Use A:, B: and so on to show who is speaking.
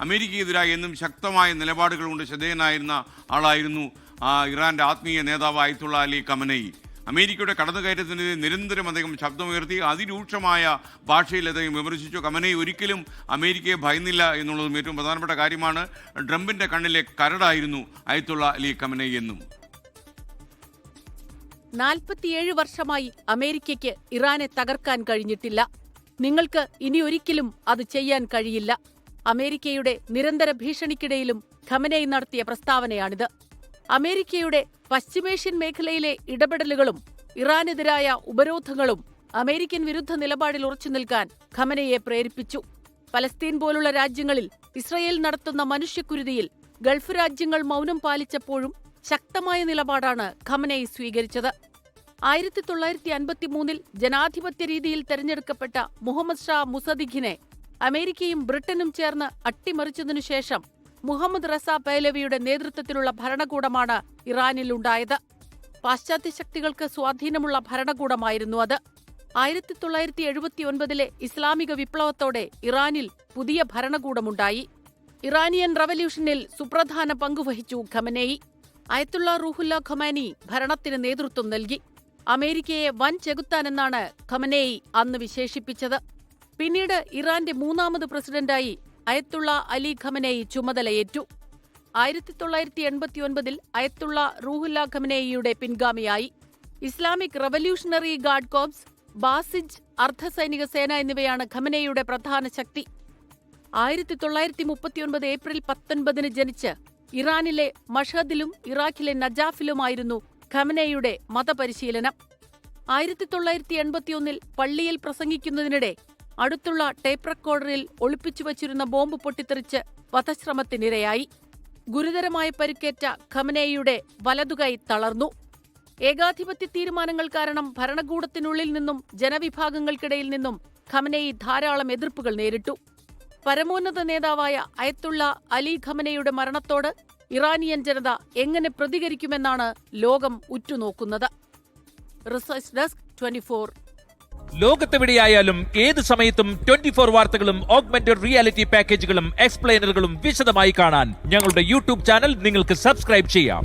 A: അമേരിക്കയ്ക്കെതിരായി എന്നും ശക്തമായ നിലപാടുകൾ കൊണ്ട് ശ്രദ്ധേയനായിരുന്ന ആളായിരുന്നു ഇറാന്റെ ആത്മീയ നേതാവ് അയത്തുള്ള അലി ഖമനയി. അമേരിക്കയുടെ കടന്നുകയറ്റത്തിനെതിരെ നിരന്തരം അദ്ദേഹം ശബ്ദമുയർത്തി അതിരൂക്ഷമായ ഭാഷയിൽ അദ്ദേഹം വിമർശിച്ചു. ഖമനയി ഒരിക്കലും അമേരിക്കയെ ഭയന്നില്ല എന്നുള്ളതും ഏറ്റവും പ്രധാനപ്പെട്ട കാര്യമാണ്. ട്രംപിന്റെ കണ്ണിലെ കരടായിരുന്നു അയത്തുള്ള അലി ഖമനയി എന്നും.
B: 47 വർഷമായി അമേരിക്കയ്ക്ക് ഇറാനെ തകർക്കാൻ കഴിഞ്ഞിട്ടില്ല. നിങ്ങൾക്ക് ഇനി ഒരിക്കലും അത് ചെയ്യാൻ കഴിയില്ല. അമേരിക്കയുടെ നിരന്തര ഭീഷണിക്കിടയിലും ഖമനയി നടത്തിയ പ്രസ്താവനയാണിത്. അമേരിക്കയുടെ പശ്ചിമേഷ്യൻ മേഖലയിലെ ഇടപെടലുകളും ഇറാനെതിരായ ഉപരോധങ്ങളും അമേരിക്കൻ വിരുദ്ധ നിലപാടിൽ ഉറച്ചുനിൽക്കാൻ ഖമനയെ പ്രേരിപ്പിച്ചു. പലസ്തീൻ പോലുള്ള രാജ്യങ്ങളിൽ ഇസ്രയേൽ നടത്തുന്ന മനുഷ്യക്കുരുതിയിൽ ഗൾഫ് രാജ്യങ്ങൾ മൗനം പാലിച്ചപ്പോഴും ശക്തമായ നിലപാടാണ് ഖമനയി സ്വീകരിച്ചത്. 1953 ജനാധിപത്യ രീതിയിൽ തെരഞ്ഞെടുക്കപ്പെട്ട മുഹമ്മദ് ഷാ മുസദിഖിനെ അമേരിക്കയും ബ്രിട്ടനും ചേർന്ന് അട്ടിമറിച്ചതിനുശേഷം മുഹമ്മദ് റസ പഹ്ലവിയുടെ നേതൃത്വത്തിലുള്ള ഭരണകൂടമാണ് ഇറാനിലുണ്ടായത്. പാശ്ചാത്യ ശക്തികൾക്ക് സ്വാധീനമുള്ള ഭരണകൂടമായിരുന്നു അത്. 1979 ഇസ്ലാമിക വിപ്ലവത്തോടെ ഇറാനിൽ പുതിയ ഭരണകൂടമുണ്ടായി. ഇറാനിയൻ റവല്യൂഷനിൽ സുപ്രധാന പങ്കുവഹിച്ചു ഖമനയി. അയത്തുള്ള റൂഹുല്ല ഖൊമാനി ഭരണത്തിന് നേതൃത്വം നൽകി. അമേരിക്കയെ വൻ ചെകുത്താനെന്നാണ് ഖമനയി അന്ന് വിശേഷിപ്പിച്ചത്. പിന്നീട് ഇറാന്റെ 3ാമത് പ്രസിഡന്റായി അയത്തുള്ള അലി ഖമനയി ചുമതലയേറ്റു. 1989 അയത്തുള്ള റൂഹുല്ല ഖമനയിയുടെ പിൻഗാമിയായി. Islamic Revolutionary Guard Corps, Basij അർദ്ധസൈനിക സേന എന്നിവയാണ് ഖമനയിയുടെ പ്രധാന ശക്തി. 1939 ഏപ്രിൽ 19 ജനിച്ച് ഇറാനിലെ മഷഹദിലും ഇറാഖിലെ നജാഫിലുമായിരുന്നു ഖമനയുടെ മതപരിശീലനം. 1981 പള്ളിയിൽ പ്രസംഗിക്കുന്നതിനിടെ അടുത്തുള്ള ടേപ്പ് റെക്കോർഡറിൽ ഒളിപ്പിച്ചുവച്ചിരുന്ന ബോംബ് പൊട്ടിത്തെറിച്ച് വധശ്രമത്തിനിരയായി. ഗുരുതരമായ പരിക്കേറ്റ ഖമനയുടെ വലതുകൈ തളർന്നു. ഏകാധിപത്യ തീരുമാനങ്ങൾ കാരണം ഭരണകൂടത്തിനുള്ളിൽ നിന്നും ജനവിഭാഗങ്ങൾക്കിടയിൽ നിന്നും ഖമനയി ധാരാളം എതിർപ്പുകൾ നേരിട്ടു. പരമോന്നത നേതാവായ അയത്തുള്ള അലി ഖമനയുടെ മരണത്തോട് ഇറാനിയൻ ജനത എങ്ങനെ പ്രതികരിക്കുമെന്നാണ് ലോകം ഉറ്റുനോക്കുന്നത്. Research desk 24.
C: ലോകത്തെവിടെയായാലും ഏത് സമയത്തും 24 വാർത്തകളും ഓഗ്മെന്റഡ് റിയാലിറ്റി പാക്കേജുകളും എക്സ്പ്ലെയിനറുകളും വിശദമായി കാണാൻ ഞങ്ങളുടെ യൂട്യൂബ് ചാനൽ നിങ്ങൾക്ക് സബ്സ്ക്രൈബ് ചെയ്യാം.